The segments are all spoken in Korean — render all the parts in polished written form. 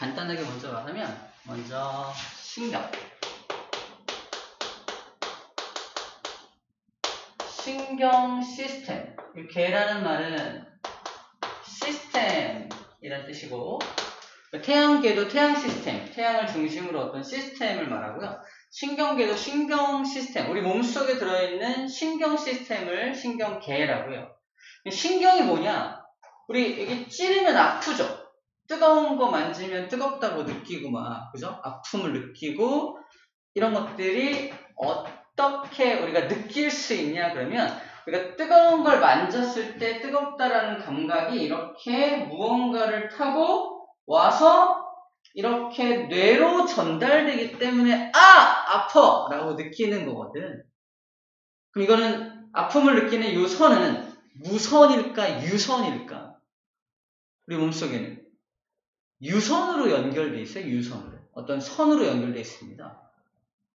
간단하게 먼저 말하면, 먼저 신경 시스템. 이 개라는 말은 시스템이란 뜻이고, 태양계도 태양 시스템, 태양을 중심으로 어떤 시스템을 말하고요. 신경계도 신경 시스템, 우리 몸속에 들어있는 신경 시스템을 신경계라고요. 신경이 뭐냐? 우리 여기 찌르면 아프죠? 뜨거운 거 만지면 뜨겁다고 느끼고 막, 그죠? 아픔을 느끼고, 이런 것들이 어떻게 우리가 느낄 수 있냐 그러면, 우리가 뜨거운 걸 만졌을 때 뜨겁다라는 감각이 이렇게 무언가를 타고 와서 이렇게 뇌로 전달되기 때문에 아파! 라고 느끼는 거거든. 그럼 이거는 아픔을 느끼는 이 선은 무선일까 유선일까? 우리 몸속에는 유선으로 연결되어 있어요. 유선으로. 어떤 선으로 연결되어 있습니다.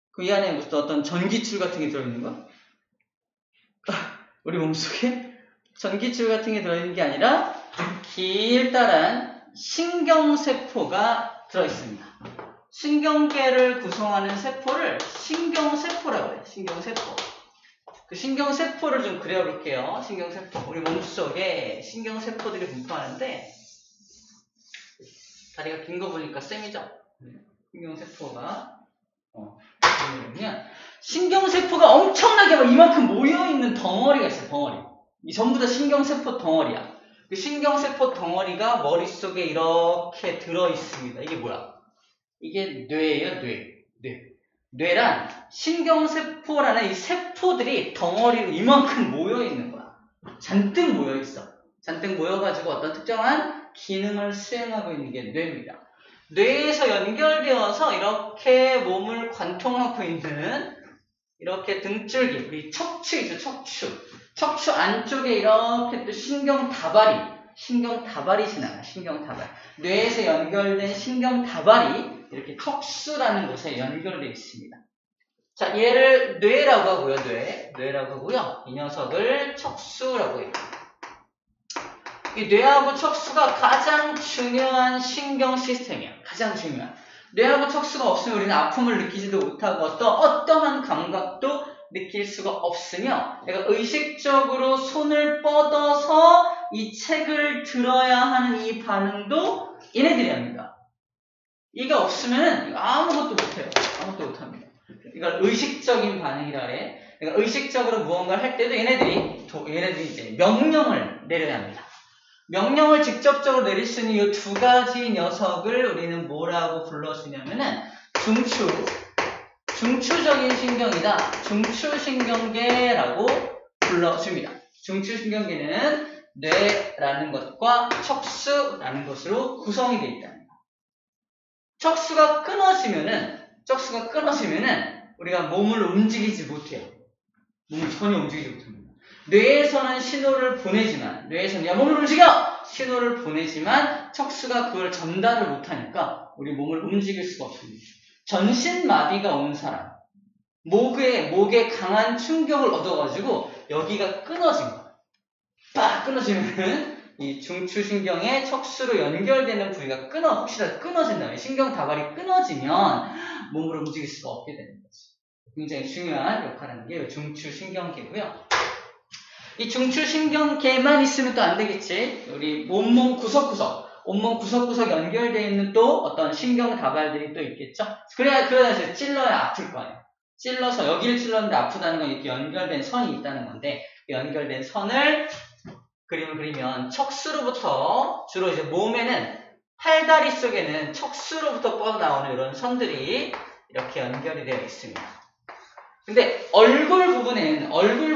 그 이 안에 무슨 어떤 전기줄 같은 게 들어있는 거야? 우리 몸속에 전기줄 같은 게 들어있는 게 아니라 길다란 신경세포가 들어있습니다. 신경계를 구성하는 세포를 신경세포라고 해요. 신경세포. 그 신경세포를 좀 그려볼게요. 신경세포. 우리 몸속에 신경세포들이 분포하는데, 다리가 긴 거 보니까 쌤이죠? 신경세포가 신경세포가 엄청나게 막 이만큼 모여있는 덩어리가 있어요. 덩어리. 이 전부 다 신경세포 덩어리야. 그 신경세포 덩어리가 머릿속에 이렇게 들어있습니다. 이게 뭐야? 이게 뇌예요. 뇌란 신경세포라는 이 세포들이 덩어리로 이만큼 모여있는 거야. 잔뜩 모여있어. 잔뜩 모여가지고 어떤 특정한 기능을 수행하고 있는 게 뇌입니다. 뇌에서 연결되어서 이렇게 몸을 관통하고 있는 이렇게 등줄기, 우리 척추이죠, 척추 안쪽에 이렇게 또 신경다발이 지나가요. 신경다발. 뇌에서 연결된 신경다발이 이렇게 척수라는 곳에 연결되어 있습니다. 자, 얘를 뇌라고 하고요, 뇌라고 하고요. 이 녀석을 척수라고 해요. 이 뇌하고 척수가 가장 중요한 신경 시스템이야. 가장 중요한. 뇌하고 척수가 없으면 우리는 아픔을 느끼지도 못하고 어떠한 감각도 느낄 수가 없으며, 내가 의식적으로 손을 뻗어서 이 책을 들어야 하는 이 반응도 얘네들이 합니다. 이가 없으면 아무것도 못해요. 아무것도 못합니다. 이걸 의식적인 반응이라 그래. 내가 의식적으로 무언가를 할 때도 얘네들이 이제 명령을 내려야 합니다. 명령을 직접적으로 내릴 수 있는 이 두 가지 녀석을 우리는 뭐라고 불러주냐면은 중추적인 신경이다. 중추신경계라고 불러줍니다. 중추신경계는 뇌라는 것과 척수라는 것으로 구성이 되어 있답니다. 척수가 끊어지면은 우리가 몸을 움직이지 못해요. 몸을 전혀 움직이지 못합니다. 뇌에서는 신호를 보내지만, 뇌에서는 야 몸을 움직여! 신호를 보내지만 척수가 그걸 전달을 못하니까 우리 몸을 움직일 수가 없습니다. 전신마비가 온 사람, 목에 강한 충격을 얻어가지고 여기가 끊어진 거야. 빡 끊어지면은 이 중추신경의 척수로 연결되는 부위가 혹시라도 끊어진다면, 신경다발이 끊어지면 몸을 움직일 수가 없게 되는 거지. 굉장히 중요한 역할을 하는 게 중추신경계고요. 이 중추신경계만 있으면 또 안 되겠지. 우리 온몸 구석구석 연결되어 있는 또 어떤 신경다발들이 또 있겠죠. 그래야 찔러야 아플 거 아니에요. 찔러서 여기를 찔렀는데 아프다는 건 이렇게 연결된 선이 있다는 건데, 연결된 선을 그림을 그리면 척수로부터, 주로 이제 몸에는 팔다리 속에는 척수로부터 뻗어나오는 이런 선들이 이렇게 연결이 되어 있습니다. 근데 얼굴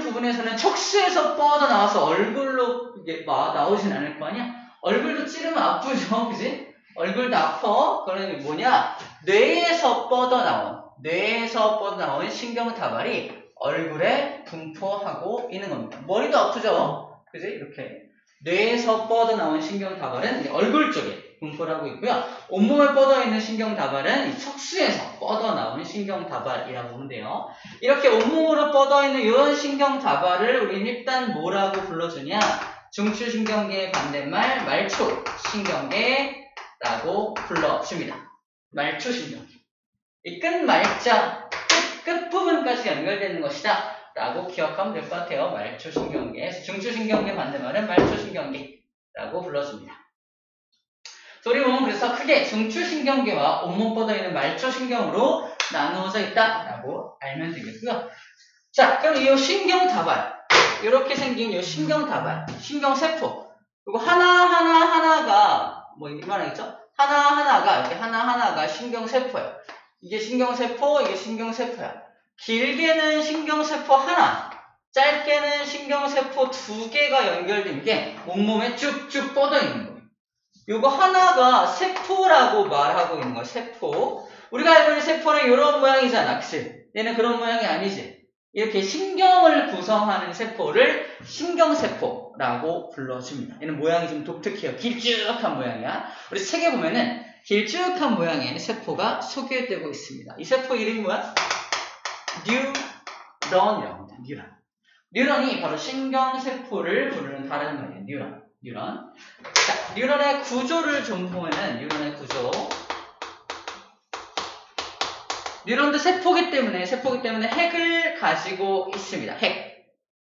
부분에서는 척수에서 뻗어나와서 얼굴로 이게 막 나오진 않을 거 아니야? 얼굴도 찌르면 아프죠, 그지? 얼굴도 아파. 그러면 뭐냐? 뇌에서 뻗어나온 신경다발이 얼굴에 분포하고 있는 겁니다. 머리도 아프죠? 그지? 이렇게. 뇌에서 뻗어나온 신경다발은 얼굴 쪽에 분포를 하고 있고요. 온몸에 뻗어있는 신경다발은 이 척수에서 뻗어나온 신경다발이라고 보면 돼요. 이렇게 온몸으로 뻗어있는 이런 신경다발을 우리는 일단 뭐라고 불러주냐? 중추신경계의 반대말 말초신경계, 라고 불러줍니다. 말초신경계. 이 끝말자, 끝부분까지 연결되는 것이다 라고 기억하면 될 것 같아요. 말초신경계. 중추신경계 반대말은 말초신경계라고 불러줍니다. 우리 몸은 그래서 크게 중추신경계와 온몸 뻗어있는 말초신경으로 나누어져 있다라고 알면 되겠고요. 자, 그럼 이 신경다발, 이렇게 생긴 이 신경다발, 신경세포, 그리고 하나가 뭐 이만하겠죠? 하나하나가 이렇게 하나하나가 신경세포예요. 이게 신경세포, 이게 신경세포야. 길게는 신경세포 하나, 짧게는 신경세포 2개가 연결된 게 온몸에 쭉쭉 뻗어있는 거예요. 요거 하나가 세포라고 말하고 있는 거야, 세포. 우리가 알고 있는 세포는 이런 모양이잖아, 그치? 얘는 그런 모양이 아니지. 이렇게 신경을 구성하는 세포를 신경세포라고 불러줍니다. 얘는 모양이 좀 독특해요. 길쭉한 모양이야. 우리 책에 보면은 길쭉한 모양의 세포가 소개되고 있습니다. 이 세포 이름이 뭐야? 뉴런이라고 합니다. 뉴런이 바로 신경세포를 부르는 다른 말이에요. 뉴런. 자, 뉴런의 구조를 좀 보면은, 뉴런의 구조. 뉴런도 세포기 때문에 핵을 가지고 있습니다.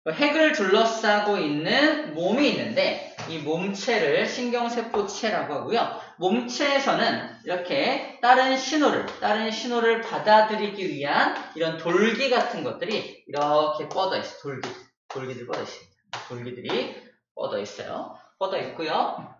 핵을 둘러싸고 있는 몸이 있는데, 이 몸체를 신경세포체라고 하고요. 몸체에서는 이렇게 다른 신호를 받아들이기 위한 이런 돌기 같은 것들이 이렇게 뻗어 있어요. 돌기들이 뻗어 있습니다. 돌기들이 뻗어 있어요. 뻗어 있고요.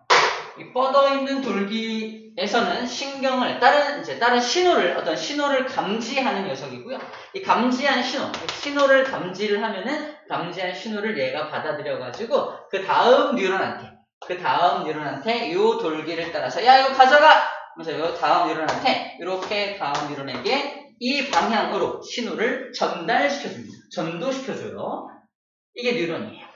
이 뻗어 있는 돌기에서는 신경을 다른 신호를 감지하는 녀석이고요. 이 감지한 신호를 감지를 하면은 감지한 신호를 얘가 받아들여가지고 그 다음 뉴런한테 요 돌기를 따라서 야 이거 가져가! 그래서 요 다음 뉴런한테 이렇게 다음 뉴런에게 이 방향으로 신호를 전달시켜줍니다. 전도시켜줘요. 이게 뉴런이에요.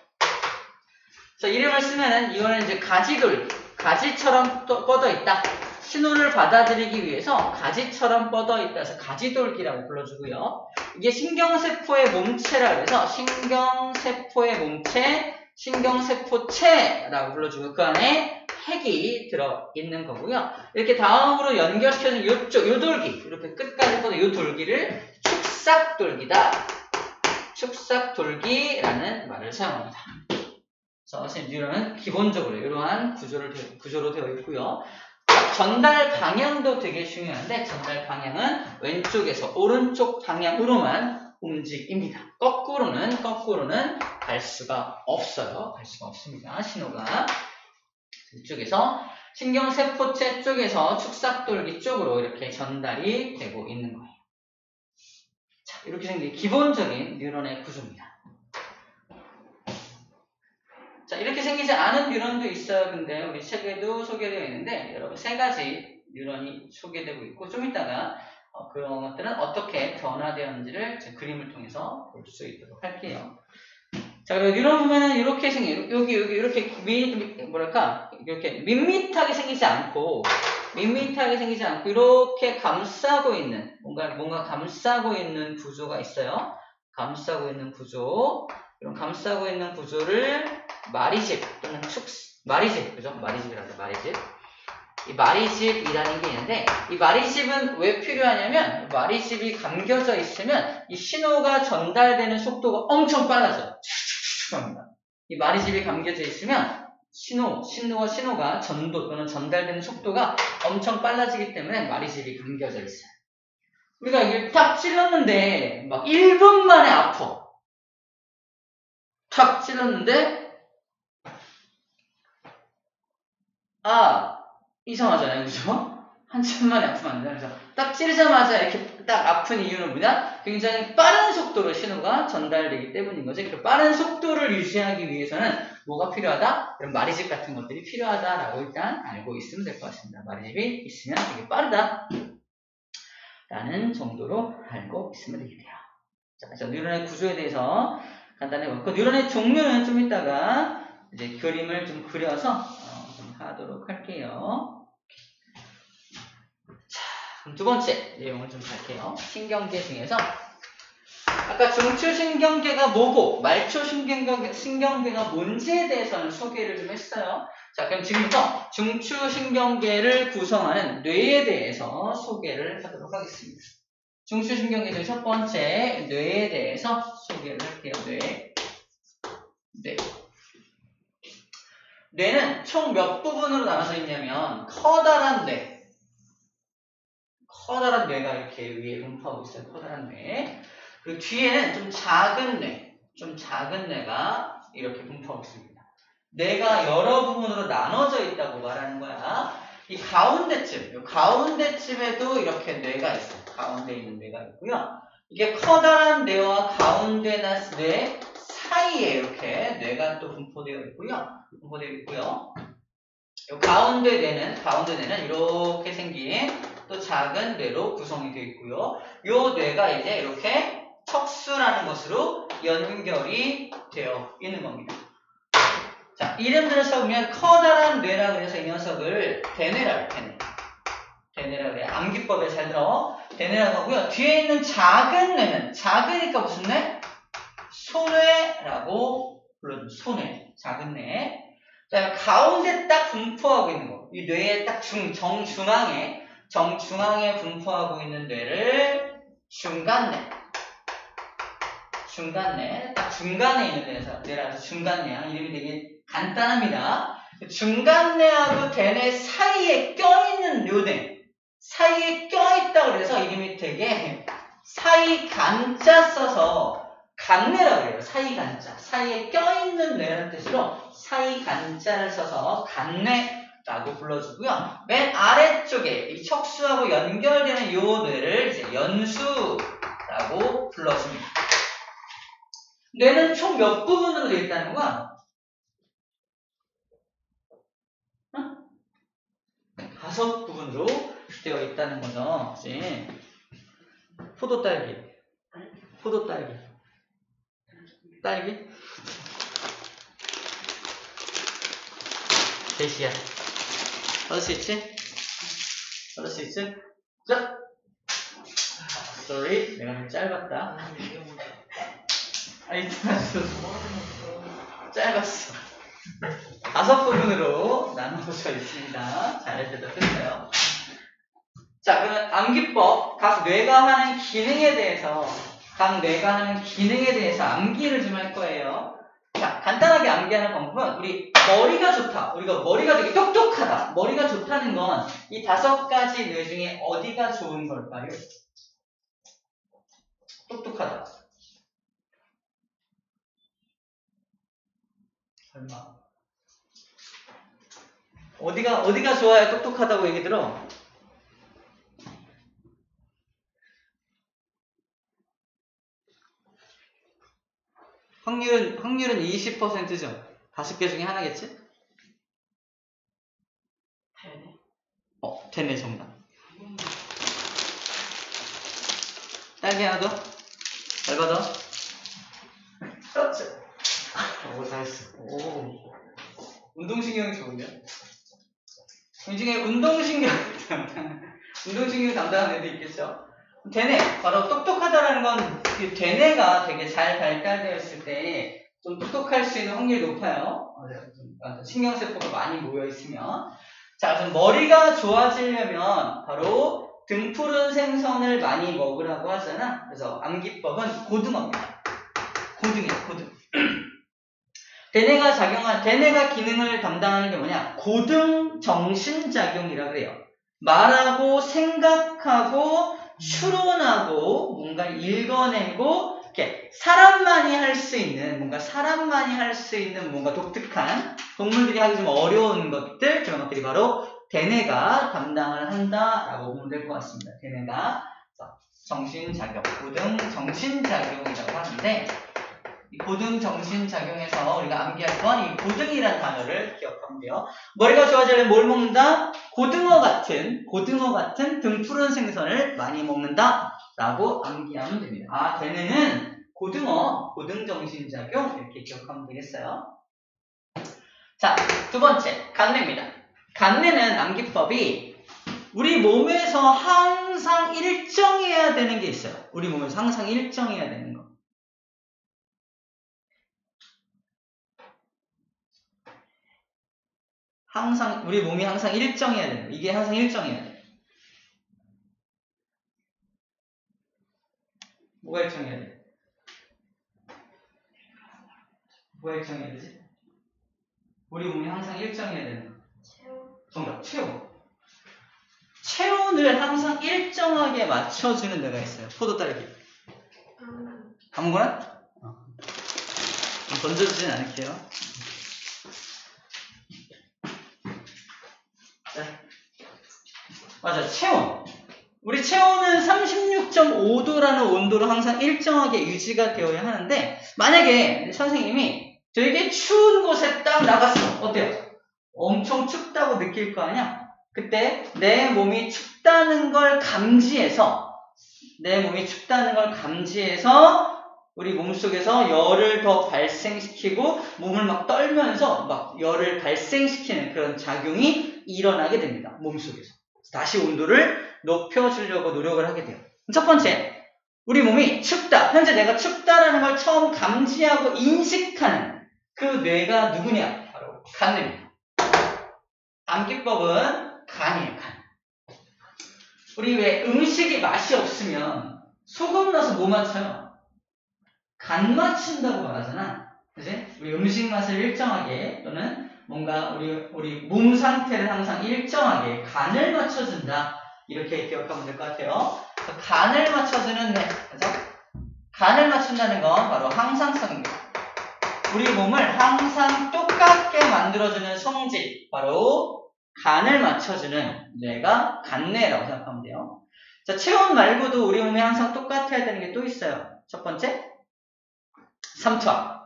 그래서 이름을 쓰면은 이거는 이제 가지처럼 뻗어 있다. 신호를 받아들이기 위해서 가지처럼 뻗어 있다 해서 가지돌기라고 불러주고요. 이게 신경세포의 몸체라고 해서 신경세포의 몸체, 신경세포체라고 불러주고 그 안에 핵이 들어있는 거고요. 이렇게 다음으로 연결시켜준 요 돌기, 이렇게 끝까지 뻗어 요 돌기를 축삭돌기라는 말을 사용합니다. 그래서 뉴런은 기본적으로 이러한 구조로 되어 있고요. 전달 방향도 되게 중요한데 전달 방향은 왼쪽에서 오른쪽 방향으로만 움직입니다. 거꾸로는 갈 수가 없어요. 갈 수가 없습니다. 신호가 이쪽에서 신경세포체 쪽에서 축삭돌기 쪽으로 이렇게 전달이 되고 있는 거예요. 자, 이렇게 생긴 기본적인 뉴런의 구조입니다. 자, 이렇게 생기지 않은 뉴런도 있어요. 근데 우리 책에도 소개되어 있는데 여러분 3가지 뉴런이 소개되고 있고 좀 이따가 그런 것들은 어떻게 변화되었는지를 제 그림을 통해서 볼 수 있도록 할게요. 자, 그리고 뉴런 보면은 이렇게 생긴 여기 이렇게 이렇게 밋밋하게 생기지 않고 이렇게 감싸고 있는 뭔가 감싸고 있는 구조가 있어요. 감싸고 있는 구조. 이런 감싸고 있는 구조를 마리집 또는 마리집, 그죠? 마리집이라고 마리집. 이 마리집이라는 게 있는데, 이 마리집은 왜 필요하냐면, 마리집이 감겨져 있으면, 이 신호가 전달되는 속도가 엄청 빨라져요. 합니다. 이 마리집이 감겨져 있으면, 신호가 전도 또는 전달되는 속도가 엄청 빨라지기 때문에 마리집이 감겨져 있어요. 우리가 이게 탁 찔렀는데, 막 1분 만에 아파. 탁 찔렀는데 이상하잖아요, 그죠? 한참 만에 아프면 안 돼요. 그래서 딱 찌르자마자 이렇게 딱 아픈 이유는 뭐냐? 굉장히 빠른 속도로 신호가 전달되기 때문인 거죠. 그 빠른 속도를 유지하기 위해서는 뭐가 필요하다? 이런 마리집 같은 것들이 필요하다라고 일단 알고 있으면 될 것 같습니다. 마리집이 있으면 되게 빠르다 라는 정도로 알고 있으면 되겠네요. 자, 그래서 뉴런의 구조에 대해서 간단히 볼고 뉴런의 종류는 좀 이따가 이제 그림을 좀 그려서 좀 하도록 할게요. 자, 그럼 2번째 내용을 좀 갈게요. 신경계 중에서 아까 중추신경계가 뭐고 말초신경계가 뭔지에 대해서는 소개를 좀 했어요. 자, 그럼 지금부터 중추신경계를 구성하는 뇌에 대해서 소개를 하도록 하겠습니다. 중추신경계 중 첫 번째 뇌에 대해서 소개를 할게요. 뇌. 뇌는 총 몇 부분으로 나눠져 있냐면 커다란 뇌가 이렇게 위에 분포하고 있어요. 커다란 뇌. 그리고 뒤에는 좀 작은 뇌가 이렇게 분포하고 있습니다. 뇌가 여러 부분으로 나눠져 있다고 말하는 거야. 이 가운데쯤에도 이렇게 뇌가 있어요. 가운데 있는 뇌가 있고요. 이게 커다란 뇌와 가운데 뇌 사이에 이렇게 뇌가 또 분포되어 있고요. 이 가운데 뇌는 이렇게 생긴 또 작은 뇌로 구성이 되어 있고요. 이 뇌가 이제 이렇게 척수라는 것으로 연결이 되어 있는 겁니다. 자, 이름 들어서 보면 커다란 뇌라고 해서 이 녀석을 대뇌라고 해요. 대뇌라고 해요. 암기법에 잘 들어. 대뇌라고 하고요. 뒤에 있는 작은 뇌는 작으니까 무슨 뇌? 소뇌라고 불러줍니다. 소뇌. 작은 뇌. 자, 가운데 딱 분포하고 있는 거. 이 뇌의 딱 정중앙에 분포하고 있는 뇌를 중간뇌. 딱 중간에 있는 뇌라서 중간뇌야. 이름이 되게 간단합니다. 중간뇌하고 대뇌 사이에 껴있는 요뇌. 사이에 껴있다고 그래서 이름이 되게 사이간자 써서 간뇌라고 해요. 사이간자. 사이에 껴있는 뇌라는 뜻으로 사이간자를 써서 간뇌라고 불러주고요. 맨 아래쪽에 이 척수하고 연결되는 요 뇌를 이제 연수라고 불러줍니다. 뇌는 총 몇 부분으로 되어 있다는 거야? 5부분으로 되어 있다는 거죠. 그치? 포도딸기. 딸기? 대시야. 받을 수 있지? 자! sorry. 내가 좀 짧았다. 짧았어. 5부분으로 나눠져 있습니다. 잘해줘도 끝내요. 자, 그러면 암기법, 각 뇌가 하는 기능에 대해서 암기를 좀 할 거예요. 자, 간단하게 암기하는 방법은 우리가 머리가 되게 똑똑하다. 머리가 좋다는 건 이 5가지 뇌 중에 어디가 좋은 걸까요? 똑똑하다. 설마. 어디가 좋아야 똑똑하다고 얘기 들어? 확률은 20%죠. 5개 중에 하나겠지? 대뇌 정답. 딸기 하나 더? 잘 받아. 그렇지. 오, 잘했어. 오. 운동신경이 좋은데요? 이 중에 운동신경 담당하는 애도 있겠죠? 대뇌, 바로 똑똑하다라는 건 대뇌가 되게 잘 발달되어 있을 때 좀 똑똑할 수 있는 확률이 높아요. 신경세포가 많이 모여있으면. 자, 그럼 머리가 좋아지려면 바로 등푸른 생선을 많이 먹으라고 하잖아. 그래서 암기법은 고등어입니다. 고등. 대뇌가 기능을 담당하는 게 뭐냐? 고등정신작용이라 그래요. 말하고 생각하고 추론하고 뭔가 읽어내고 이렇게 사람만이 할 수 있는 뭔가 독특한 동물들이 하기 좀 어려운 것들, 그런 것들이 바로 대뇌가 담당을 한다라고 보면 될 것 같습니다. 대뇌가 정신작용, 고등정신작용이라고 하는데 이 고등정신작용에서 우리가 암기할 건 이 고등이라는 단어를 기억하면 돼요. 머리가 좋아지려면 뭘 먹는다? 고등어 같은 등푸른 생선을 많이 먹는다 라고 암기하면 됩니다. 아, 대뇌는 고등정신작용 이렇게 기억하면 되겠어요. 자, 두 번째, 간뇌입니다. 간뇌는 암기법이 우리 몸에서 항상 일정해야 되는 게 있어요. 우리 몸에서 항상 일정해야 되는 거. 항상 우리 몸이 항상 일정해야 돼요. 이게 항상 일정해야 돼. 뭐가 일정해야 돼? 뭐가 일정해야 되지? 우리 몸이 항상 일정해야 되는 거. 정답, 체온. 체온을 항상 일정하게 맞춰주는 데가 있어요. 포도 따르기. 아무거나? 던져주진 않을게요. 자, 맞아, 체온. 우리 체온은 36.5도라는 온도로 항상 일정하게 유지가 되어야 하는데, 만약에 선생님이 되게 추운 곳에 딱 나갔어. 어때요? 엄청 춥다고 느낄 거 아니야? 그때 내 몸이 춥다는 걸 감지해서 우리 몸속에서 열을 더 발생시키고 몸을 막 떨면서 막 열을 발생시키는 그런 작용이 일어나게 됩니다. 몸속에서. 다시 온도를 높여주려고 노력을 하게 돼요. 첫 번째, 우리 몸이 춥다. 현재 내가 춥다라는 걸 처음 감지하고 인식하는 그 뇌가 누구냐? 바로 간입니다. 암기법은 간이에요, 간. 우리 왜 음식이 맛이 없으면 소금 넣어서 뭐 맞춰요? 간 맞춘다고 말하잖아. 그치? 우리 음식 맛을 일정하게 또는 뭔가 우리 몸 상태를 항상 일정하게 간을 맞춰준다. 이렇게 기억하면 될 것 같아요. 간을 맞춰주는 뇌. 그죠? 간을 맞춘다는 건 바로 항상성입니다. 우리 몸을 항상 똑같게 만들어주는 성질. 바로 간을 맞춰주는 뇌가 간뇌라고 생각하면 돼요. 자, 체온 말고도 우리 몸이 항상 똑같아야 되는 게 또 있어요. 첫 번째, 삼투압.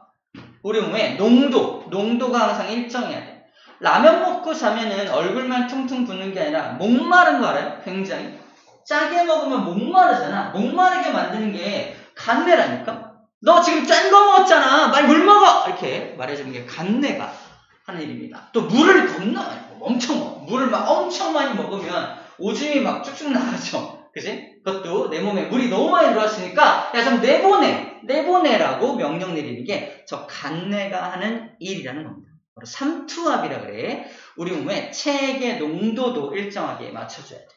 우리 몸의 농도가 항상 일정해야 돼. 라면 먹고 자면은 얼굴만 퉁퉁 붓는 게 아니라 목마른 거 알아요? 굉장히. 짜게 먹으면 목마르잖아. 목마르게 만드는 게 간뇌라니까? 너 지금 짠 거 먹었잖아. 빨리 물 먹어! 이렇게 말해주는 게 간뇌가 하는 일입니다. 또 물을 겁나 많이 먹어. 엄청 먹어. 물을 막 엄청 많이 먹으면 오줌이 막 쭉쭉 나가죠. 그지? 그것도 내 몸에 물이 너무 많이 들어왔으니까 야, 좀 내보내라고 명령 내리는 게 저 간뇌가 하는 일이라는 겁니다. 바로 삼투압이라 그래. 우리 몸에 체액의 농도도 일정하게 맞춰줘야 돼.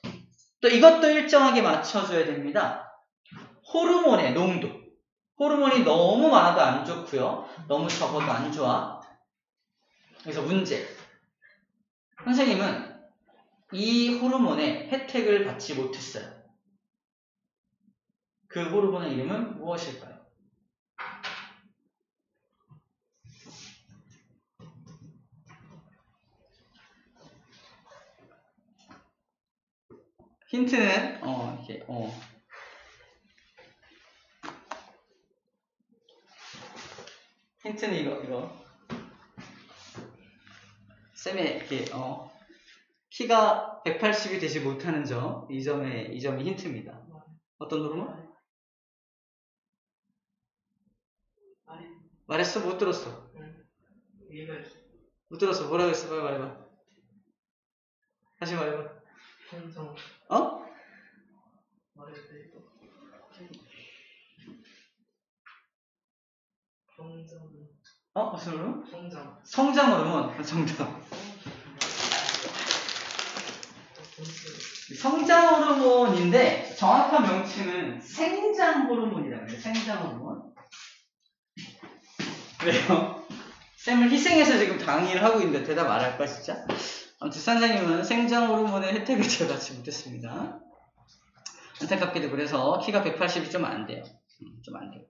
또 이것도 일정하게 맞춰줘야 됩니다. 호르몬의 농도. 호르몬이 너무 많아도 안 좋고요. 너무 적어도 안 좋아. 그래서 문제. 선생님은 이 호르몬의 혜택을 받지 못했어요. 그 호르몬의 이름은 무엇일까요? 힌트는 힌트는 이거. 쌤의 이렇게 키가 180이 되지 못하는 점, 이 점이 힌트입니다. 어떤 호르몬? 말했어? 못 들었어? 못 들었어? 뭐라고 했어? 빨리 말해봐. 다시 말해봐. 성장. 말해줄게. 무슨 호르몬? 성장 호르몬. 정답. 성장 호르몬인데 정확한 명칭은 생장 호르몬이라고 해요. 생장 호르몬. 왜요? 쌤을 희생해서 지금 강의를 하고 있는데 대답 안 할까 진짜? 아무튼 선생님은 생장 호르몬의 혜택을 제가 받지 못했습니다. 안타깝게도 그래서 키가 180이 좀 안 돼요. 좀 안 돼요.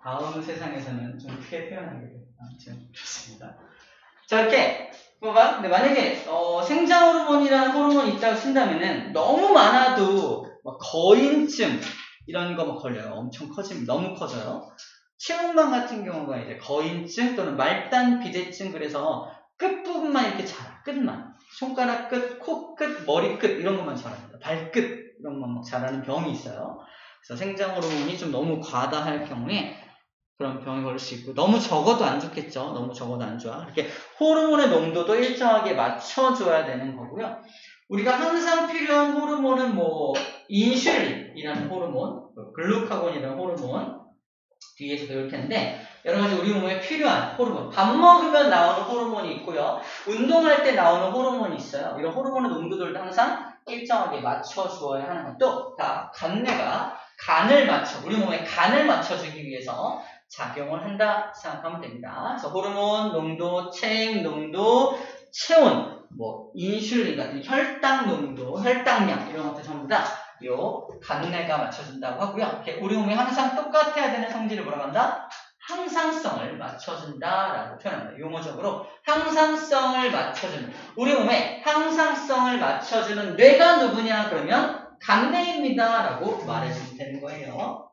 다음 세상에서는 좀 크게 태어나게 돼요. 아무튼 좋습니다. 자, 이렇게 근데 만약에 생장 호르몬이라는 호르몬이 있다고 친다면은 너무 많아도 거인증 이런 거 걸려요. 엄청 커집니다. 너무 커져요. 체온관 같은 경우가 이제 거인증 또는 말단 비대증. 그래서 끝부분만 이렇게 자라. 끝만. 손가락 끝, 코 끝, 머리 끝 이런 것만 자랍니다. 발끝 이런 것만 막 자라는 병이 있어요. 그래서 생장 호르몬이 좀 너무 과다할 경우에 그런 병이 걸릴 수 있고, 너무 적어도 안 좋겠죠. 너무 적어도 안 좋아. 이렇게 호르몬의 농도도 일정하게 맞춰줘야 되는 거고요. 우리가 항상 필요한 호르몬은 인슐린이라는 호르몬, 글루카곤이라는 호르몬 뒤에서 배울 텐데, 여러 가지 우리 몸에 필요한 호르몬. 밥 먹으면 나오는 호르몬이 있고요. 운동할 때 나오는 호르몬이 있어요. 이런 호르몬의 농도들도 항상 일정하게 맞춰주어야 하는 것도 다 간내가 우리 몸의 간을 맞춰주기 위해서 작용을 한다 생각하면 됩니다. 그래서 호르몬 농도, 체액 농도, 체온, 인슐린 같은 혈당 농도, 혈당량 이런 것들 전부 다 요 간내가 맞춰준다고 하고요. 이렇게 우리 몸이 항상 똑같아야 되는 성질을 뭐라고 한다? 항상성을 맞춰준다라고 표현합니다. 용어적으로 항상성을 맞춰주는 우리 몸에 항상성을 맞춰주는 뇌가 누구냐 그러면 간내입니다라고 말해주면 되는 거예요.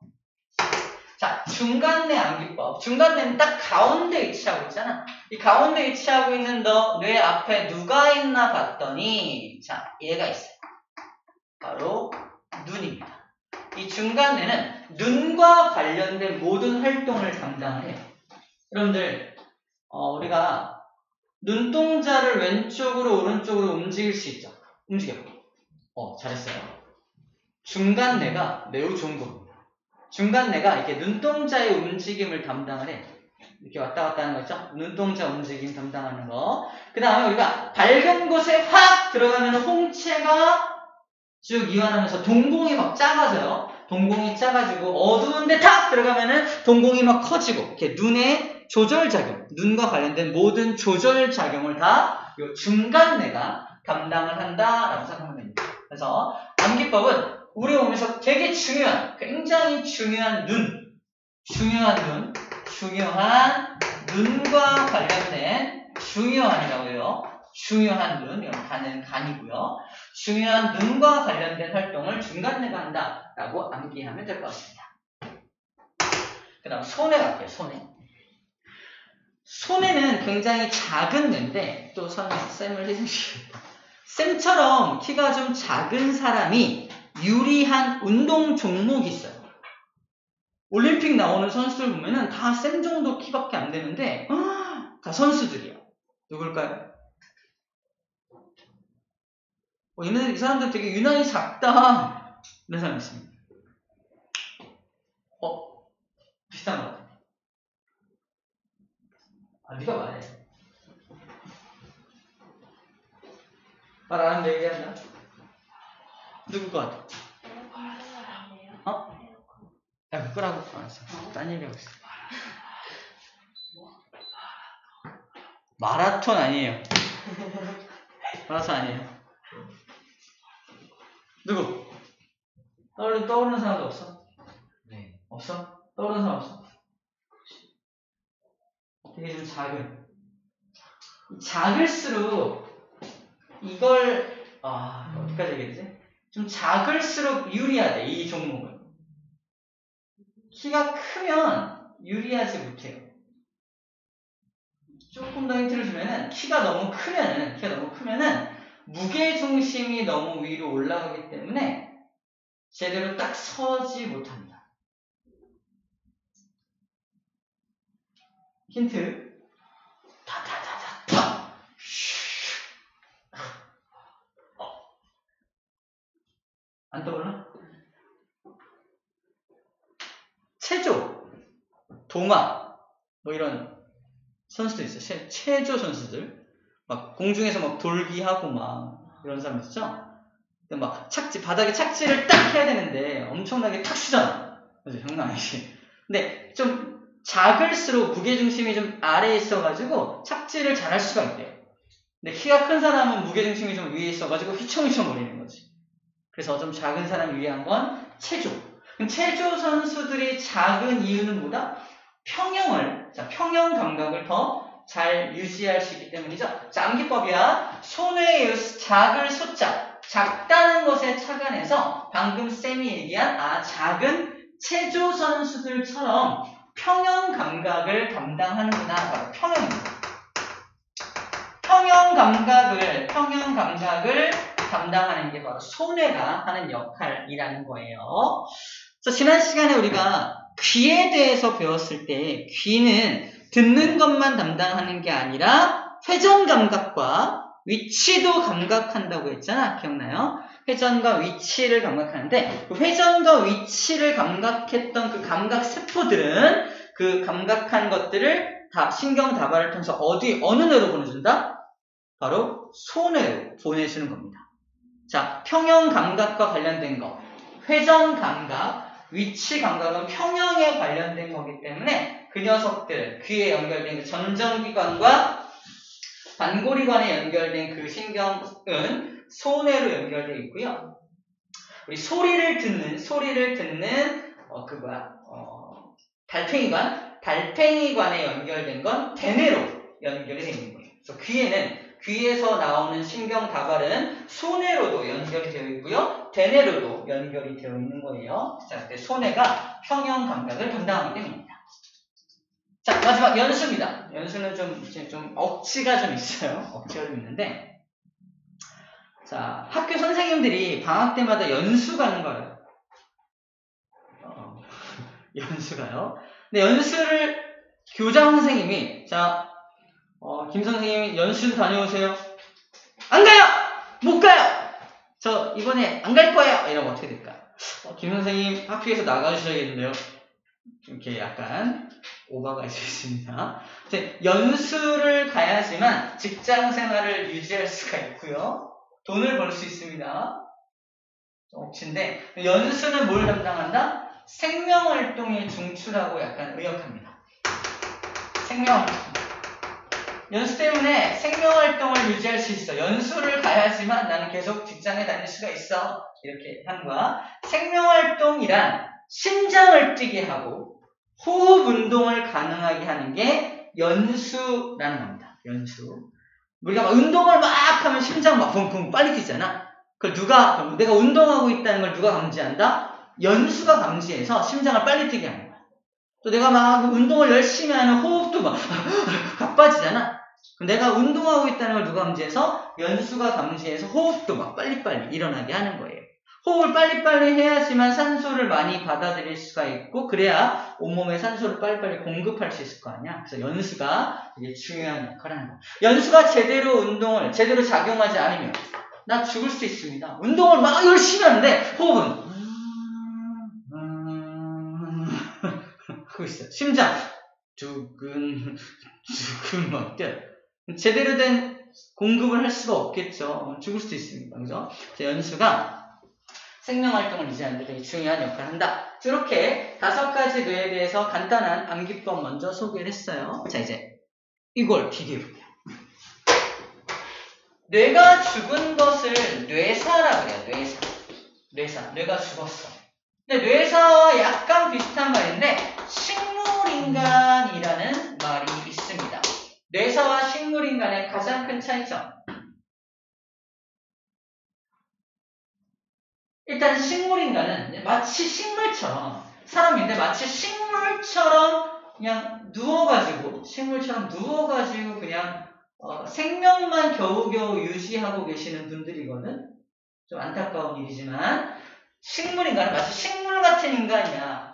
자, 중간내 암기법. 중간내는 딱 가운데 위치하고 있잖아. 이 가운데 위치하고 있는 뇌 앞에 누가 있나 봤더니 자, 얘가 있어요. 바로 눈입니다. 이 중간뇌는 눈과 관련된 모든 활동을 담당을 해요. 여러분들 우리가 눈동자를 왼쪽으로 오른쪽으로 움직일 수 있죠. 움직여. 잘했어요. 중간뇌가 매우 좋은 겁니다. 중간뇌가 이렇게 눈동자의 움직임을 담당을 해. 이렇게 왔다 갔다 하는 거 있죠? 눈동자 움직임 담당하는 거. 그 다음에 우리가 밝은 곳에 확 들어가면 홍채가 쭉 이완하면서 동공이 막 작아져요. 동공이 작아지고 어두운데 탁 들어가면은 동공이 막 커지고 이렇게 눈의 조절작용, 눈과 관련된 모든 조절작용을 다 이 중간뇌가 담당을 한다라고 생각하면 됩니다. 그래서 암기법은 우리 몸에서 되게 중요한, 굉장히 중요한 중요한 눈과 관련된 중요한이라고 해요. 중요한 눈, 이건 간이고요. 중요한 눈과 관련된 활동을 중간뇌가 한다라고 암기하면 될 것 같습니다. 그 다음 손에 갈게요. 손에는 굉장히 작은 뇌인데 또 쌤을 해주시겠다. 쌤처럼 키가 좀 작은 사람이 유리한 운동 종목이 있어요. 올림픽 나오는 선수들 보면은 다 쌤 정도 키밖에 안 되는데 다 선수들이에요. 누굴까요? 이 사람들 되게 유난히 작다. 이런 사람 있습니다. 비슷한 것 같아. 네가 말해. 말 안 하면 얘기한다. 누굴 것 같아? 야, 그거라고. 알았어. 딴 얘기하고 있어. 마라톤 아니에요. 마라톤 아니에요. 누구? 떠오르는 사람도 없어? 네. 없어? 떠오르는 사람 없어? 되게 좀 작을수록 이걸 어디까지 얘기했지? 좀 작을수록 유리하대. 이 종목은 키가 크면 유리하지 못해요. 조금 더 힌트를 주면은 키가 너무 크면은 무게중심이 너무 위로 올라가기 때문에 제대로 딱 서지 못합니다. 힌트. 안 떠올라? 체조, 동화, 이런 선수들 있어요. 체조 선수들. 막 공중에서 막 돌기하고 막 이런 사람 있죠? 막 바닥에 착지를 딱 해야 되는데 엄청나게 탁 쓰잖아. 그죠? 장난 아니지. 근데 좀 작을수록 무게중심이 좀 아래에 있어가지고 착지를 잘할 수가 있대요. 근데 키가 큰 사람은 무게중심이 좀 위에 있어가지고 휘청휘청 거리는 거지. 그래서 좀 작은 사람이 유리한 건 체조. 체조 선수들이 작은 이유는 뭐다? 평형 감각을 더 잘 유지할 수 있기 때문이죠. 자, 암기법이야. 손의 작을 숫자, 작다는 것에 착안해서 방금 쌤이 얘기한 작은 체조 선수들처럼 평형 감각을 담당하는구나. 바로 평형입니다. 평형 감각을 담당하는 게 바로 손해가 하는 역할이라는 거예요. 그래서 지난 시간에 우리가 귀에 대해서 배웠을 때 귀는 듣는 것만 담당하는 게 아니라 회전 감각과 위치도 감각한다고 했잖아. 기억나요? 회전과 위치를 감각하는데 그 회전과 위치를 감각했던 그 감각 세포들은 그 감각한 것들을 다 신경 다발을 통해서 어느 뇌로 보내준다? 바로 소뇌로 보내주는 겁니다. 자, 평형 감각과 관련된 거, 회전 감각, 위치 감각은 평형에 관련된 거기 때문에 그 녀석들, 귀에 연결된 그 전정기관과 반고리관에 연결된 그 신경은 소뇌로 연결되어 있고요. 우리 소리를 듣는 달팽이관에 연결된 건 대뇌로 연결이 되어 있는 거예요. 그래서 귀에서 나오는 신경 다발은 소뇌로도 연결이 되어 있고요. 대뇌로도 연결이 되어 있는 거예요. 자, 그때 소뇌가 평형 감각을 담당하기 때문입니다. 자, 마지막 연수입니다. 연수는 좀 억지가 좀 있어요. 억지가 좀 있는데, 자, 학교 선생님들이 방학 때마다 연수 가는 거예요. 연수가요. 근데 연수를 교장 선생님이, 자, 김 선생님이 연수 다녀오세요. 안 가요! 못 가요! 저 이번에 안 갈 거예요! 이러면 어떻게 될까? 김 선생님 학교에서 나가주셔야겠는데요. 이렇게 약간 오바가 있을 수 있습니다. 연수를 가야지만 직장 생활을 유지할 수가 있고요. 돈을 벌 수 있습니다. 억지인데, 연수는 뭘 담당한다? 생명활동의 중추라고 약간 의역합니다. 생명활동. 연수 때문에 생명활동을 유지할 수 있어. 연수를 가야지만 나는 계속 직장에 다닐 수가 있어. 이렇게 하는 거야. 생명활동이란 심장을 뛰게 하고 호흡 운동을 가능하게 하는 게 연수라는 겁니다. 연수. 우리가 막 운동을 막 하면 심장 막 쿵쿵 빨리 뛰잖아. 그걸 내가 운동하고 있다는 걸 누가 감지한다? 연수가 감지해서 심장을 빨리 뛰게 하는 거야. 또 내가 막 운동을 열심히 하는 호흡도 막 가빠지잖아. 그럼 내가 운동하고 있다는 걸 누가 감지해서? 연수가 감지해서 호흡도 막 빨리빨리 일어나게 하는 거예요. 호흡을 빨리빨리 해야지만 산소를 많이 받아들일 수가 있고, 그래야 온몸에 산소를 빨리빨리 공급할 수 있을 거 아니야. 그래서 연수가 되게 중요한 역할을 하는 거야. 연수가 제대로 작용하지 않으면 나 죽을 수 있습니다. 운동을 막 열심히 하는데 호흡은 하고 있어요. 심장 두근 막 뛰어요. 제대로 된 공급을 할 수가 없겠죠. 죽을 수도 있습니다. 그죠? 연수가 생명활동을 유지하는 데 되게 중요한 역할을 한다. 이렇게 5가지 뇌에 대해서 간단한 암기법 먼저 소개를 했어요. 자, 이제 이걸 비교해볼게요. 뇌가 죽은 것을 뇌사라고 해요. 뇌사. 뇌가 죽었어. 근데 뇌사와 약간 비슷한 말인데 식물인간이라는 말이 있습니다. 뇌사와 식물인간의 가장 큰 차이점. 일단 식물인간은 마치 식물처럼, 사람인데 마치 식물처럼 그냥 누워가지고 그냥 생명만 겨우겨우 유지하고 계시는 분들이거든. 좀 안타까운 일이지만 식물인간은 마치 식물 같은 인간이야.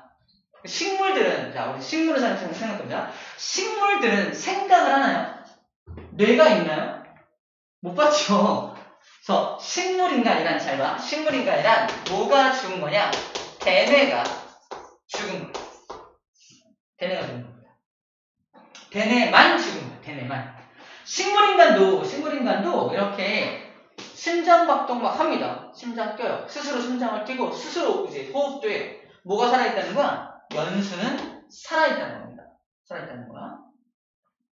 식물들은, 자, 우리 식물을 생각해보자. 식물들은 생각을 하나요? 뇌가 있나요? 못 봤죠. 그래서 식물인간이란, 잘 봐. 식물인간이란 뭐가 죽은 거냐? 대뇌가 죽은 거야. 대뇌가 죽은 겁니다. 대뇌만 죽은 거야. 대뇌만. 식물인간도 이렇게 심장박동 막 합니다. 심장 뛰어요. 스스로 심장을 뛰고 스스로 이제 호흡도 해요. 뭐가 살아있다는 거야? 연수는 살아있다는 겁니다. 살아있다는 거야.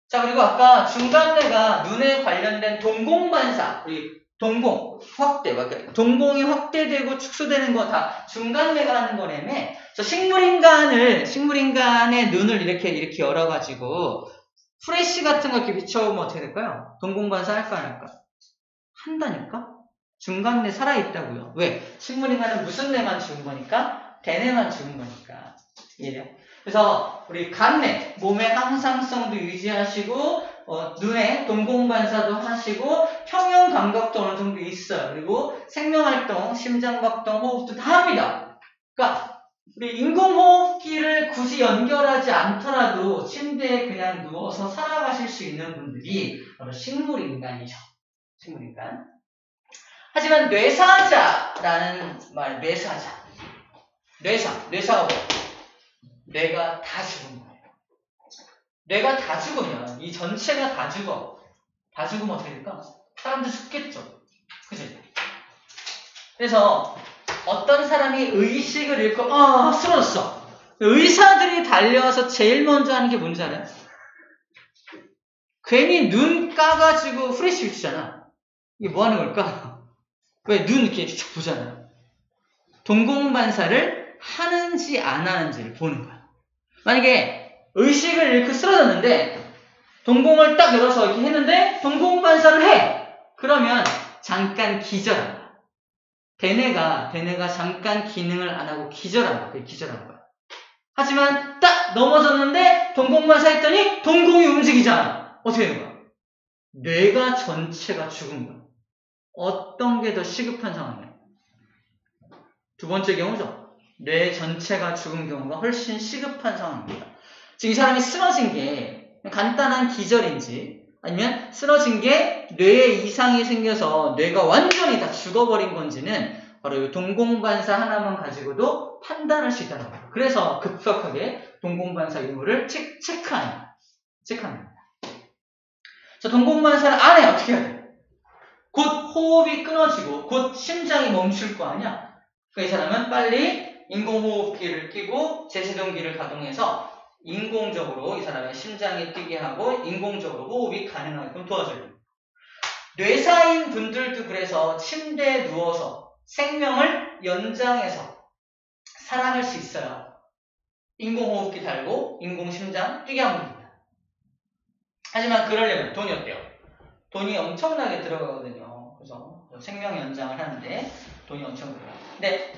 자, 그리고 아까 중간뇌가 눈에 관련된 동공반사, 우리 동공 확대, 동공이 확대되고 축소되는 거 다 중간뇌가 하는 거라며. 그래서 식물인간의 눈을 이렇게 열어가지고 프레쉬 같은 거 이렇게 비춰보면 어떻게 될까요? 동공반사 할까 안 할까? 한다니까? 중간뇌 살아있다고요. 왜? 식물인간은 무슨 뇌만 죽은 거니까? 대뇌만 죽은 거니까. 이해돼요? 그래서 우리 간뇌, 몸의 항상성도 유지하시고 눈에 동공반사도 하시고 평형 감각도 어느 정도 있어요. 그리고 생명활동, 심장박동, 호흡도 다 합니다. 그러니까 우리 인공호흡기를 굳이 연결하지 않더라도 침대에 그냥 누워서 살아가실 수 있는 분들이 바로 식물인간이죠. 식물인간. 하지만 뇌사자라는 말, 뇌사가 뭐예요? 뇌가 다 죽은 거예요. 뇌가 다 죽으면, 이 전체가 다 죽으면 어떻게 될까? 사람도 죽겠죠. 그치? 그래서 어떤 사람이 의식을 잃고 쓰러졌어. 의사들이 달려와서 제일 먼저 하는 게 뭔지 알아요? 괜히 눈 까가지고 후레쉬 비추잖아. 이게 뭐 하는 걸까? 왜 눈 이렇게 보잖아요. 동공반사를 하는지 안 하는지를 보는 거야. 만약에 의식을 잃고 쓰러졌는데 동공을 딱 열어서 이렇게 했는데 동공반사를 해! 그러면 잠깐 기절한 거야. 대뇌가 잠깐 기능을 안 하고 기절한 거야. 그게 기절한 거야. 하지만 딱 넘어졌는데 동공반사 했더니 동공이 움직이잖아. 어떻게 되는 거야? 뇌가 전체가 죽은 거야. 어떤 게 더 시급한 상황이야? 두 번째 경우죠. 뇌 전체가 죽은 경우가 훨씬 시급한 상황입니다. 지금 이 사람이 쓰러진 게 간단한 기절인지 아니면 쓰러진 게 뇌에 이상이 생겨서 뇌가 완전히 다 죽어버린 건지는 바로 이 동공반사 하나만 가지고도 판단할 수 있다는 거예요. 그래서 급속하게 동공반사 유무를 체크합니다. 자, 동공반사를 안 해. 어떻게 해야 돼? 곧 호흡이 끊어지고 곧 심장이 멈출 거 아니야? 이 사람은 빨리 인공호흡기를 끼고 제세동기를 가동해서 인공적으로 이 사람의 심장이 뛰게 하고 인공적으로 호흡이 가능하게끔 도와줘요. 뇌사인 분들도 그래서 침대에 누워서 생명을 연장해서 살아갈 수 있어요. 인공호흡기 달고 인공심장 뛰게 하면 됩니다. 하지만 그러려면 돈이 어때요? 돈이 엄청나게 들어가거든요. 그래서 생명 연장을 하는데 돈이 엄청 들어가요. 근데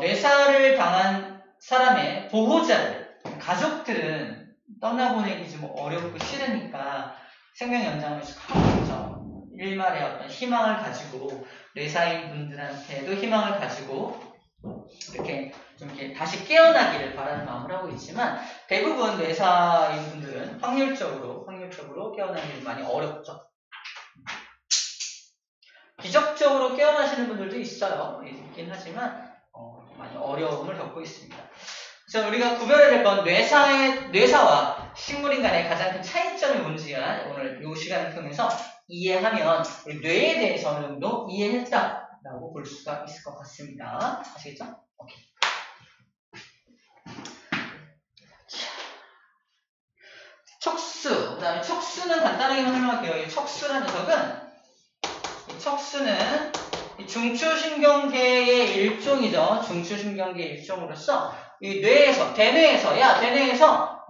뇌사를 당한 사람의 보호자들, 가족들은 떠나보내기 좀 어렵고 싫으니까 생명 연장을 하고 있죠. 일말의 어떤 희망을 가지고 뇌사인 분들한테도 희망을 가지고 이렇게 좀 이렇게 다시 깨어나기를 바라는 마음을 하고 있지만 대부분 뇌사인 분들은 확률적으로 깨어나기 많이 어렵죠. 기적적으로 깨어나시는 분들도 있긴 하지만 많이 어려움을 겪고 있습니다. 그래서 우리가 구별해야 될 건 뇌사와 식물인 간의 가장 큰 차이점이 뭔지가 오늘 이 시간을 통해서 이해하면 우리 뇌에 대해서 어느 정도 이해했다라고 볼 수가 있을 것 같습니다. 아시겠죠? 오케이. 척수, 그 다음에 척수는 간단하게만 설명할게요. 이 척수라는 녀석은 척수는 중추신경계의 일종이죠. 중추신경계의 일종으로서 이 대뇌에서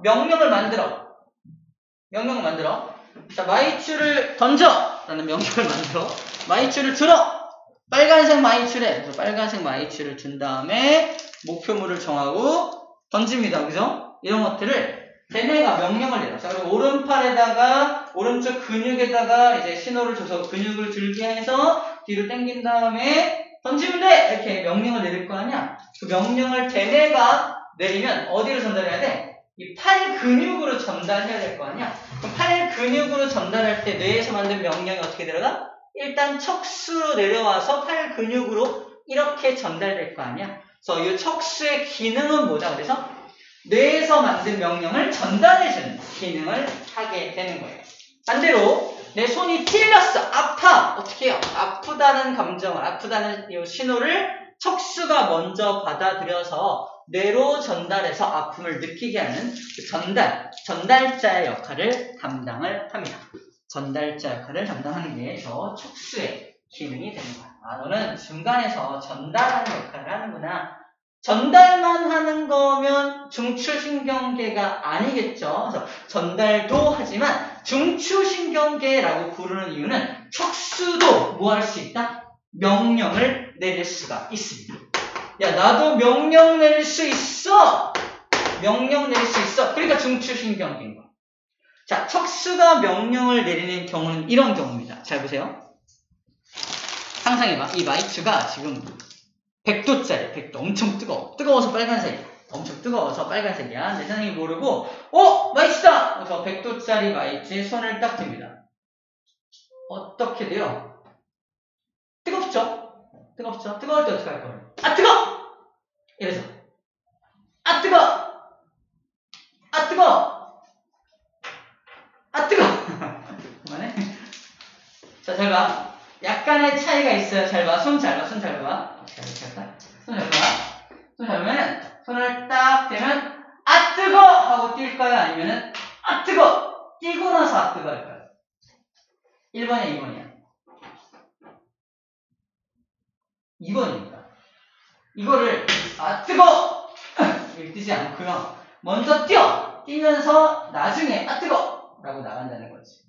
명령을 만들어. 자, 마이추를 던져! 라는 명령을 만들어. 마이추를 들어! 빨간색 마이추래. 그래서 빨간색 마이추를 준 다음에 목표물을 정하고 던집니다. 그죠? 이런 것들을 대뇌가 명령을 내요. 자, 그리고 오른팔에다가, 오른쪽 근육에다가 이제 신호를 줘서 근육을 들게 해서 뒤로 당긴 다음에 던지면 돼! 이렇게 명령을 내릴 거 아니야? 그 명령을 대뇌가 내리면 어디로 전달해야 돼? 이 팔 근육으로 전달해야 될 거 아니야? 그럼 팔 근육으로 전달할 때 뇌에서 만든 명령이 어떻게 들어가? 일단 척수로 내려와서 팔 근육으로 이렇게 전달될 거 아니야? 그래서 이 척수의 기능은 뭐죠? 그래서 뇌에서 만든 명령을 전달해주는 기능을 하게 되는 거예요. 반대로 내 손이 찔렸어. 아파. 어떻게 해요? 아프다는 감정을, 아프다는 이 신호를 척수가 먼저 받아들여서 뇌로 전달해서 아픔을 느끼게 하는 그 전달자의 역할을 담당을 합니다. 전달자 역할을 담당하는 게 저 척수의 기능이 되는 거야. 너는 중간에서 전달하는 역할을 하는구나. 전달만 하는 거면 중추신경계가 아니겠죠. 그래서 전달도 하지만 중추신경계라고 부르는 이유는 척수도 뭐 할 수 있다? 명령을 내릴 수가 있습니다. 야, 나도 명령 내릴 수 있어! 그러니까 중추신경계인 거야. 자, 척수가 명령을 내리는 경우는 이런 경우입니다. 잘 보세요. 상상해봐. 이 마이추가 지금 100도짜리, 100도. 엄청 뜨거워. 뜨거워서 빨간색이야. 엄청 뜨거워서 빨간색이야. 내 선생님이 모르고, 마이추다! 그래서 100도짜리 마이추에 손을 딱 댑니다. 어떻게 돼요? 뜨겁죠? 뜨거울 때 어떻게 할 거예요? 아, 뜨거! 이래서. 아, 뜨거! 봐. 약간의 차이가 있어요. 잘 봐. 손 잘 봐. 손 잘 봐. 손 잘 봐. 손 잡으면 손을 딱 대면 아 뜨거! 하고 뛸까요? 아니면은 아 뜨거! 뛰고 나서 아 뜨거 할까요? 1번이야 2번이야? 2번입니다. 이거를 아 뜨거! 이렇게 뛰지 않고요. 먼저 뛰면서 나중에 아 뜨거! 라고 나간다는 거지.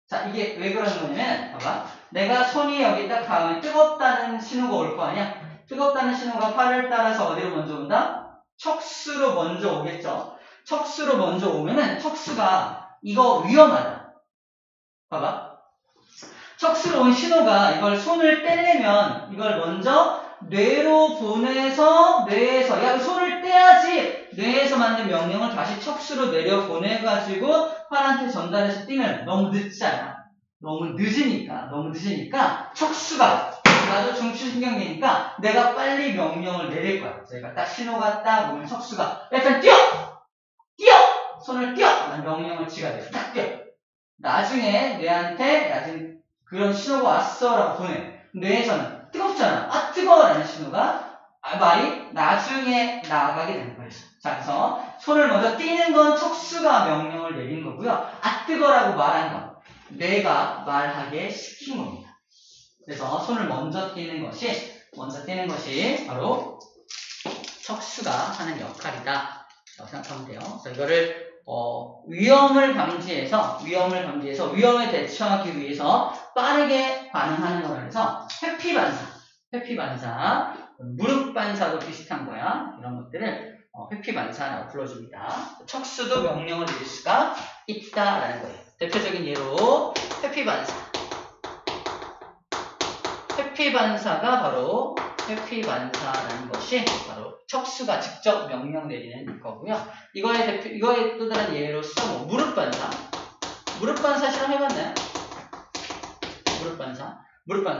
자, 이게 왜 그러는 거냐면 봐봐. 내가 손이 여기 딱 닿으면 뜨겁다는 신호가 올 거 아니야? 뜨겁다는 신호가 팔을 따라서 어디로 먼저 온다? 척수로 먼저 오겠죠. 척수로 먼저 오면은 척수가 이거 위험하다. 봐봐. 척수로 온 신호가 이걸 손을 떼려면 이걸 먼저 뇌로 보내서 뇌에서 야 손을 떼야지 뇌에서 만든 명령을 다시 척수로 내려 보내가지고 팔한테 전달해서 뛰면 너무 늦잖아. 너무 늦으니까 척수가 나도 중추신경계니까 내가 빨리 명령을 내릴 거야. 저희가 딱 신호가 딱 오면 척수가 일단 뛰어! 손을 뛰어! 라는 명령을 지가 돼. 딱 뛰어. 나중에 뇌한테 나중에 그런 신호가 왔어 라고 보내. 뇌에서는 뜨겁잖아. 아 뜨거워 라는 신호가 말이 나중에 나가게 되는 거예요. 자, 그래서 손을 먼저 띄는 건 척수가 명령을 내린 거고요. 아 뜨거라고 말한 건 뇌가 말하게 시킨 겁니다. 그래서 손을 먼저 띄는 것이 바로 척수가 하는 역할이다 라고 생각하면 돼요. 그래서 이거를 위험을 방지해서 위험에 대처하기 위해서 빠르게 반응하는 거라 해서 회피 반사, 무릎 반사도 비슷한 거야. 이런 것들을 회피 반사라고 불러줍니다. 척수도 명령을 내릴 수가 있다라는 거예요. 대표적인 예로 회피 반사가 바로 회피 반사라는 것이 바로 척수가 직접 명령 내리는 거고요. 이거의 또 다른 예로서 뭐 무릎 반사 실험해봤나요?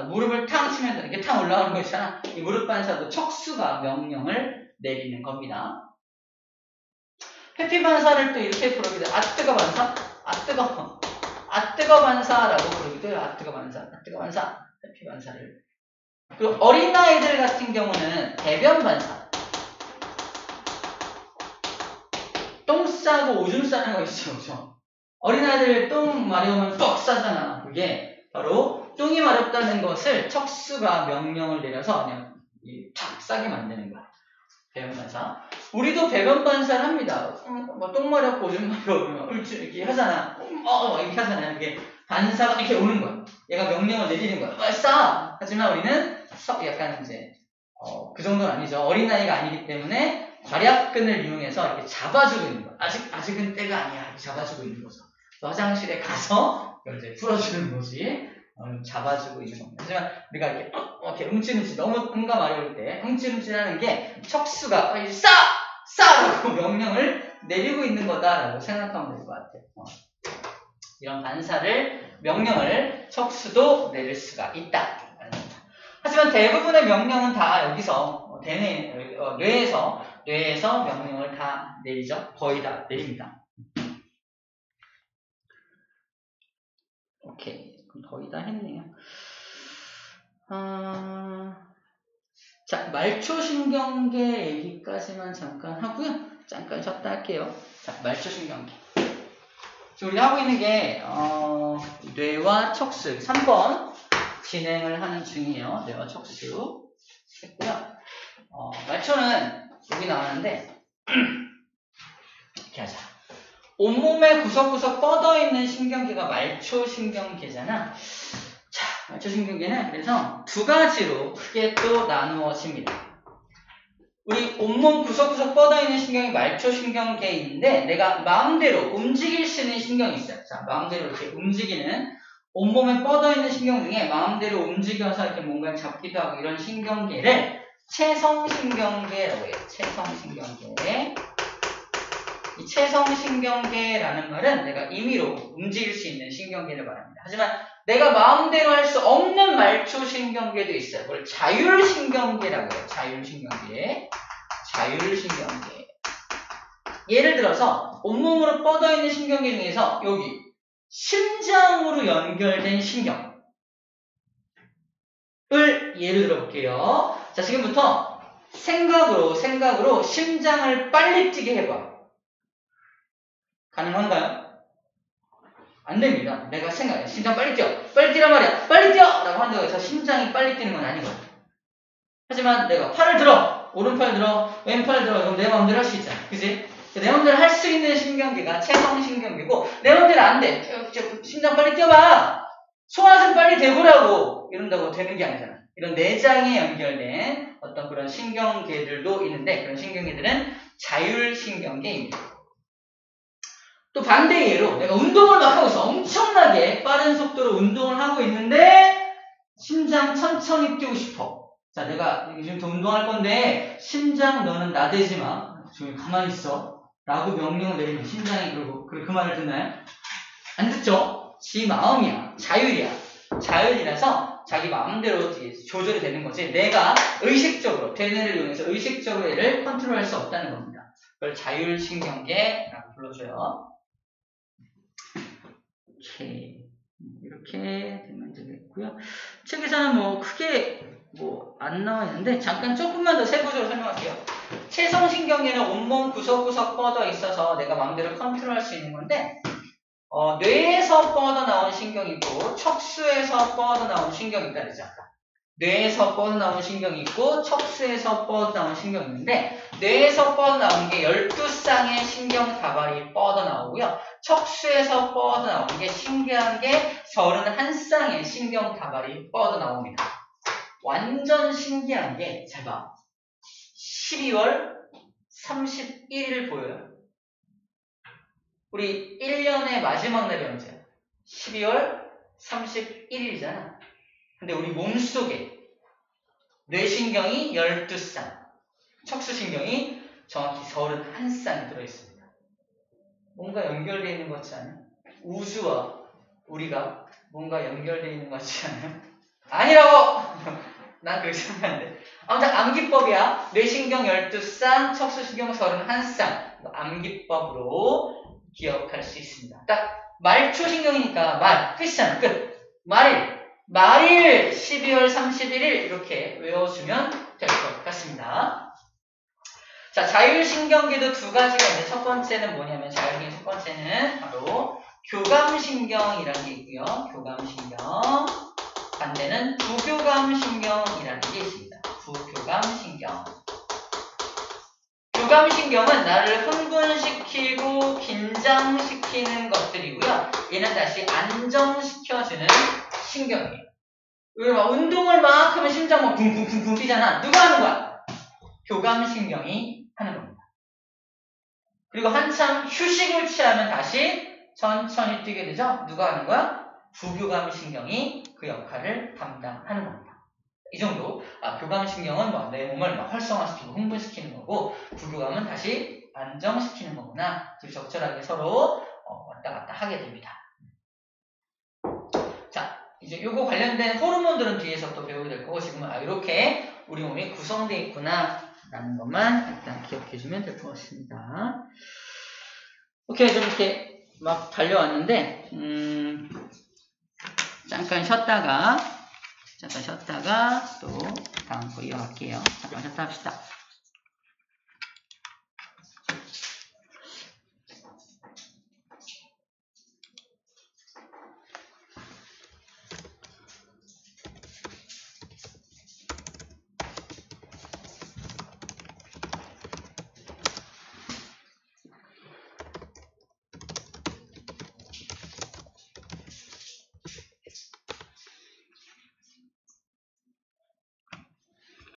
무릎을 탕 치면 이렇게 탕 올라가는 거 있잖아. 이 무릎 반사도 척수가 명령을 내리는 겁니다. 회피 반사를 또 이렇게 부르기도 해요. 아 뜨거 반사라고 부르기도 해요. 아 뜨거 반사, 회피 반사를. 그리고 어린아이들 같은 경우는 배변 반사. 똥 싸고 오줌 싸는 거 있죠, 그죠? 어린아이들 똥 마려우면 뻑 싸잖아. 그게 바로 똥이 마렵다는 것을 척수가 명령을 내려서 그냥 탁 싸게 만드는 거야. 배변 반사. 우리도 배변 반사를 합니다. 뭐 똥 마렵고 오줌 마려우면 이렇게 하잖아. 이렇게 하잖아. 이렇게 반사가 이렇게 오는 거야. 얘가 명령을 내리는 거야. 싸! 하지만 우리는 약간 이제 그 정도는 아니죠. 어린아이가 아니기 때문에 괄약근을 이용해서 이렇게 잡아주고 있는 거야. 아직은 때가 아니야. 이렇게 잡아주고 있는 거죠. 화장실에 가서 이걸 이제 풀어주는 거지. 잡아주고 있는 겁니다. 하지만 우리가 이렇게 움찔움찔 너무 응가 마려울 때 움찔움찔하는 게 척수가 싸라고 명령을 내리고 있는 거다라고 생각하면 될 것 같아요. 이런 반사를 명령을 척수도 내릴 수가 있다. 하지만 대부분의 명령은 다 여기서 뇌에서 명령을 다 내리죠. 거의 다 내립니다. 오케이. 그럼 거의 다 했네요. 자, 말초신경계 얘기까지만 잠깐 하고요. 잠깐 쉬었다 할게요. 자, 말초신경계. 지금 우리 하고 있는 게 뇌와 척수 3번 진행을 하는 중이에요. 뇌와 척수 했고요. 말초는 여기 나왔는데 이렇게 하자. 온몸에 구석구석 뻗어있는 신경계가 말초신경계잖아. 자, 말초신경계는 그래서 두 가지로 크게 또 나누어집니다. 우리 온몸 구석구석 뻗어있는 신경이 말초신경계인데 내가 마음대로 움직일 수 있는 신경이 있어요. 자, 마음대로 이렇게 움직이는 온몸에 뻗어있는 신경 중에 마음대로 움직여서 이렇게 뭔가를 잡기도 하고 이런 신경계를 체성신경계라고 해요. 체성신경계. 이 체성신경계라는 말은 내가 임의로 움직일 수 있는 신경계를 말합니다. 하지만 내가 마음대로 할 수 없는 말초신경계도 있어요. 그걸 자율신경계라고 해요. 자율신경계. 예를 들어서 온몸으로 뻗어있는 신경계 중에서 여기 심장으로 연결된 신경. 예를 들어볼게요. 자, 지금부터 생각으로 심장을 빨리 뛰게 해봐. 가능한가요? 안 됩니다. 내가 생각해. 심장 빨리 뛰어. 빨리 뛰란 말이야. 빨리 뛰어! 라고 한다고 해서 심장이 빨리 뛰는 건 아니거든. 하지만 내가 팔을 들어. 오른팔 들어. 왼팔 들어. 그럼 내 마음대로 할 수 있잖아. 그지? 내 마음대로 할 수 있는 신경계가 체성신경계고 내 마음대로 안 돼. 심장 빨리 뛰어봐. 소화좀 빨리 되보라고. 이런다고 되는 게 아니잖아. 이런 내장에 연결된 어떤 그런 신경계들도 있는데 그런 신경계들은 자율신경계입니다. 또 반대 예로 내가 운동을 막 하고 있어. 엄청나게 빠른 속도로 운동을 하고 있는데 심장 천천히 뛰고 싶어. 자, 내가 지금부터 운동할 건데 심장 너는 나대지 마. 조용히 가만히 있어. 라고 명령을 내리면 심장이 그 말을 듣나요? 안 듣죠? 지 마음이야. 자율이야. 자율이라서 자기 마음대로 조절이 되는 거지. 내가 의식적으로 대뇌를 이용해서 의식적으로 얘를 컨트롤할 수 없다는 겁니다. 그걸 자율신경계라고 불러줘요. 이렇게 되면 되겠고요. 책에서는 뭐 크게 안 나와 있는데 잠깐 조금만 더 세부적으로 설명할게요. 체성신경계는 온몸 구석구석 뻗어 있어서 내가 마음대로 컨트롤할 수 있는 건데 뇌에서 뻗어나온 신경이고 척수에서 뻗어나온 신경이 있다 그랬죠. 뇌에서 뻗어나온 신경이 있고 척수에서 뻗어나온 신경이 있는데 뇌에서 뻗어나온 게 12쌍의 신경 다발이 뻗어나오고요. 척수에서 뻗어나온 게 신기한 게 31쌍의 신경 다발이 뻗어나옵니다. 완전 신기한 게 잘 봐. 12월 31일 보여요. 우리 1년의 마지막 날이 언제야? 12월 31일이잖아. 근데 우리 몸속에 뇌신경이 12쌍, 척수신경이 정확히 31쌍이 들어있습니다. 뭔가 연결되어 있는 것 같지 않아요? 우주와 우리가 뭔가 연결되어 있는 것 같지 않아요? 아니라고! 난 그렇게 생각하는데. 아무튼 암기법이야. 뇌신경 12쌍, 척수신경 31쌍. 암기법으로 기억할 수 있습니다. 딱 말초신경이니까 말, 끝이잖아. 끝. 말일 12월 31일 이렇게 외워주면 될 것 같습니다. 자, 자율신경계도 두 가지가 있는데 첫 번째는 뭐냐면 자율신경 첫 번째는 바로 교감신경이라는 게 있고요. 교감신경. 반대는 부교감신경이라는 게 있습니다. 부교감신경. 교감신경은 나를 흥분시키고 긴장시키는 것들이고요. 얘는 다시 안정시켜주는 신경이에요. 왜 운동을 막 하면 심장 막 쿵쿵쿵쿵 뛰잖아. 누가 하는 거야? 교감신경이 하는 겁니다. 그리고 한참 휴식을 취하면 다시 천천히 뛰게 되죠. 누가 하는 거야? 부교감신경이 그 역할을 담당하는 겁니다. 이 정도. 교감신경은 내 몸을 활성화시키고 흥분시키는 거고 부교감은 다시 안정시키는 거구나. 둘이 적절하게 서로 왔다 갔다 하게 됩니다. 자, 이제 요거 관련된 호르몬들은 뒤에서 또 배우게 될 거고 지금은 이렇게 우리 몸이 구성되어 있구나 라는 것만 일단 기억해 주면 될 것 같습니다. 오케이, 좀 이렇게 막 달려왔는데 잠깐 쉬었다가 또 다음 거 이어갈게요. 잠깐 쉬었다 합시다.